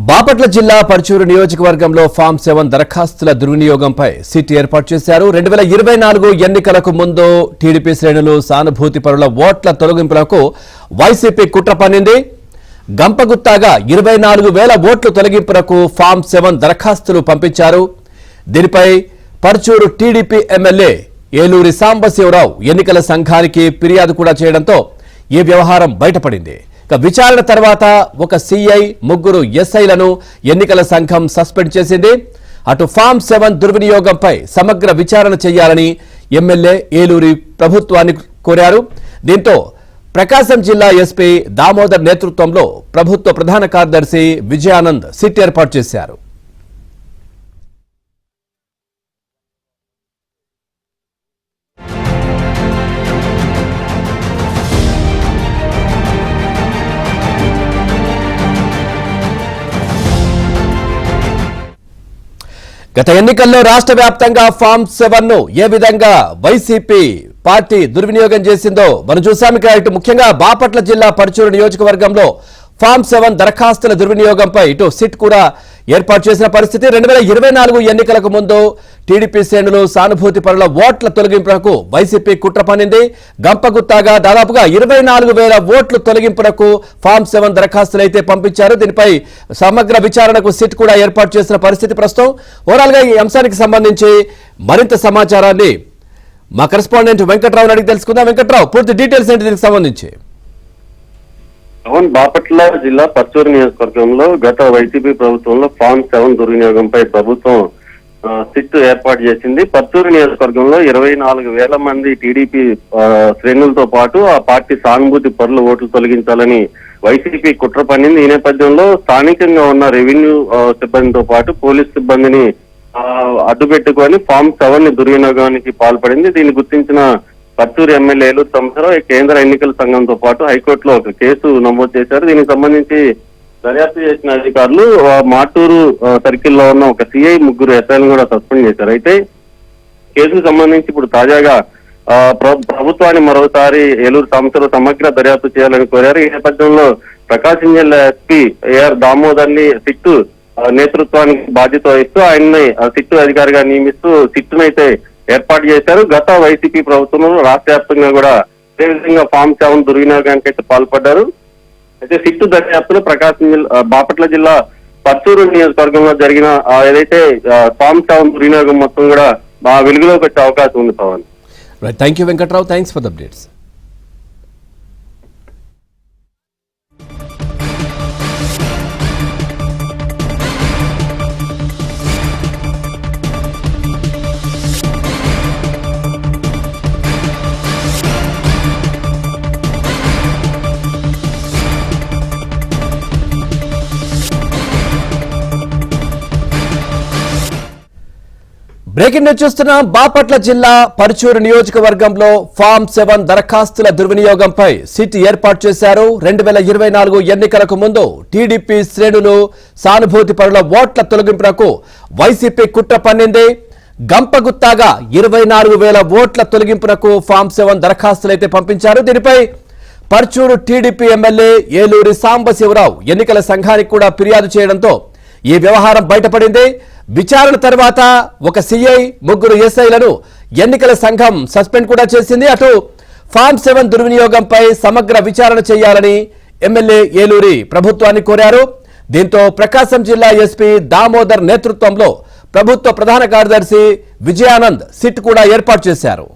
బాపట్ల జిల్లా పర్చూరు నియోజకవర్గంలో ఫామ్ 7 దరఖాస్తుల దుర్వినియోగంపై సిట్ ఏర్పాటు చేశారు. 2024 ఎన్నికలకు ముందు టీడీపీ శ్రేణులు సానుభూతి పరుల ఓట్ల తొలగింపులకు వైసీపీ కుట్ర పన్నింది. గంపగుత్తాగా 24,000 ఓట్లు తొలగింపులకు ఫామ్ 7 దరఖాస్తులు పంపించారు. దీనిపై పర్చూరు టీడీపీ ఎమ్మెల్యే ఏలూరి సాంబశివరావు ఎన్నికల సంఘానికి ఫిర్యాదు కూడా చేయడంతో ఈ వ్యవహారం బయటపడింది. విచారణ తర్వాత ఒక సీఐ, 3 ఎస్ఐలను ఎన్నికల సంఘం సస్పెండ్ చేసింది. అటు ఫామ్ 7 దుర్వినియోగంపై సమగ్ర విచారణ చేయాలని ఎమ్మెల్యే ఏలూరి ప్రభుత్వాన్ని కోరారు. దీంతో ప్రకాశం జిల్లా ఎస్పీ దామోదర్ నేతృత్వంలో ప్రభుత్వ ప్రధాన కార్యదర్శి విజయానంద్ సిట్ ఏర్పాటు చేశారు. గత ఎన్నికల్లో రాష్ట్ర వ్యాప్తంగా ఫామ్ 7 ను ఏ విధంగా వైసీపీ పార్టీ దుర్వినియోగం చేసిందో మనం చూసాం. ఇటు ముఖ్యంగా బాపట్ల జిల్లా పర్చూరు నియోజకవర్గంలో ఫామ్ 7 దరఖాస్తుల దుర్వినియోగంపై ఇటు సిట్ కూడా ఏర్పాటు చేసిన పరిస్థితి. 2024 ఎన్నికలకు ముందు టీడీపీ శ్రేణులు సానుభూతి పరుల ఓట్ల తొలగింపునకు వైసీపీ కుట్ర పన్నింది. గంపగుత్తాగా దాదాపుగా 24,000 ఓట్లు తొలగింపునకు ఫామ్ 7 దరఖాస్తులు అయితే పంపించారు. దీనిపై సమగ్ర విచారణకు సిట్ కూడా ఏర్పాటు చేసిన పరిస్థితి ప్రస్తుతం. ఓవరాల్ గా ఈ అంశానికి సంబంధించి మరింత సమాచారాన్ని మా కరెస్పాండెంట్ వెంకట్రావు అడిగి తెలుసుకుందాం. వెంకట్రావు, పూర్తి డీటెయిల్స్ ఏంటి దీనికి సంబంధించి? బాపట్ల జిల్లా పర్చూరు నియోజకవర్గంలో గత వైసీపీ ప్రభుత్వంలో ఫామ్ 7 దుర్వినియోగంపై ప్రభుత్వం సిట్ ఏర్పాటు చేసింది. పర్చూరు నియోజకవర్గంలో 24,000 మంది టీడీపీ శ్రేణులతో పాటు ఆ పార్టీ సానుభూతి పరుల ఓట్లు తొలగించాలని వైసీపీ కుట్ర పన్నింది. ఈ నేపథ్యంలో స్థానికంగా ఉన్న రెవెన్యూ సిబ్బందితో పాటు పోలీస్ సిబ్బందిని అడ్డుపెట్టుకొని ఫామ్ 7 దుర్వినియోగానికి పాల్పడింది. దీన్ని గుర్తించిన పర్చూరు ఎమ్మెల్యే ఏలూరి సాంబశివరావు కేంద్ర ఎన్నికల సంఘంతో పాటు హైకోర్టులో ఒక కేసు నమోదు చేశారు. దీనికి సంబంధించి దర్యాప్తు చేసిన అధికారులు మాటూరు సర్కిల్లో ఉన్న ఒక సిఐ, 3 ఎస్ఐలను కూడా సస్పెండ్ చేశారు. అయితే కేసుకు సంబంధించి ఇప్పుడు తాజాగా ప్రభుత్వాన్ని మరోసారి ఏలూరు సాంబశివరావు సమగ్ర దర్యాప్తు చేయాలని కోరారు. ఈ నేపథ్యంలో ప్రకాశం జిల్లా ఎస్పీ ఏఆర్ దామోదర్ ని సిట్టు నేతృత్వానికి బాధ్యత వహిస్తూ ఆయన్ని సిట్టు అధికారిగా నియమిస్తూ సిట్టునైతే ఏర్పాటు చేశారు. గత వైసీపీ ప్రభుత్వంలో రాష్ట్ర వ్యాప్తంగా కూడా అదేవిధంగా ఫామ్ 7 దుర్వినియోగానికి అయితే పాల్పడ్డారు. అయితే సిట్టు దర్యాప్తులో ప్రకాశం జిల్లా బాపట్ల జిల్లా పర్చూరు నియోజకవర్గంలో జరిగిన ఏదైతే ఫామ్ 7 దుర్వినియోగం మొత్తం కూడా వెలుగులోకి వచ్చే అవకాశం ఉంది. Pavan, thank you Venkatrao, thanks for the updates. Breaking news చూస్తున్నాం. బాపట్ల జిల్లా పర్చూరు నియోజకవర్గంలో ఫామ్ 7 దరఖాస్తుల దుర్వినియోగంపై సిట్ ఏర్పాటు చేశారు. 2024 ఎన్నికలకు ముందు టీడీపీ శ్రేణులు సానుభూతి పరుల ఓట్ల తొలగింపునకు వైసీపీ కుట్ర పన్నింది. గంపగుత్తాగా 24,000 ఓట్ల తొలగింపునకు ఫామ్ 7 దరఖాస్తులు అయితే పంపించారు. దీనిపై పర్చూరు టీడీపీ ఎమ్మెల్యే ఏలూరి సాంబశివరావు ఎన్నికల సంఘానికి కూడా ఫిర్యాదు చేయడంతో ఈ వ్యవహారం బయటపడింది. విచారణ తర్వాత ఒక సీఐ, 3 ఎస్ఐలను ఎన్నికల సంఘం సస్పెండ్ కూడా చేసింది. అటు ఫామ్ 7 దుర్వినియోగంపై సమగ్ర విచారణ చేయాలని ఎమ్మెల్యే ఏలూరి ప్రభుత్వాన్ని కోరారు. దీంతో ప్రకాశం జిల్లా ఎస్పీ దామోదర్ నేతృత్వంలో ప్రభుత్వ ప్రధాన కార్యదర్శి విజయానంద్ సిట్ కూడా ఏర్పాటు చేశారు.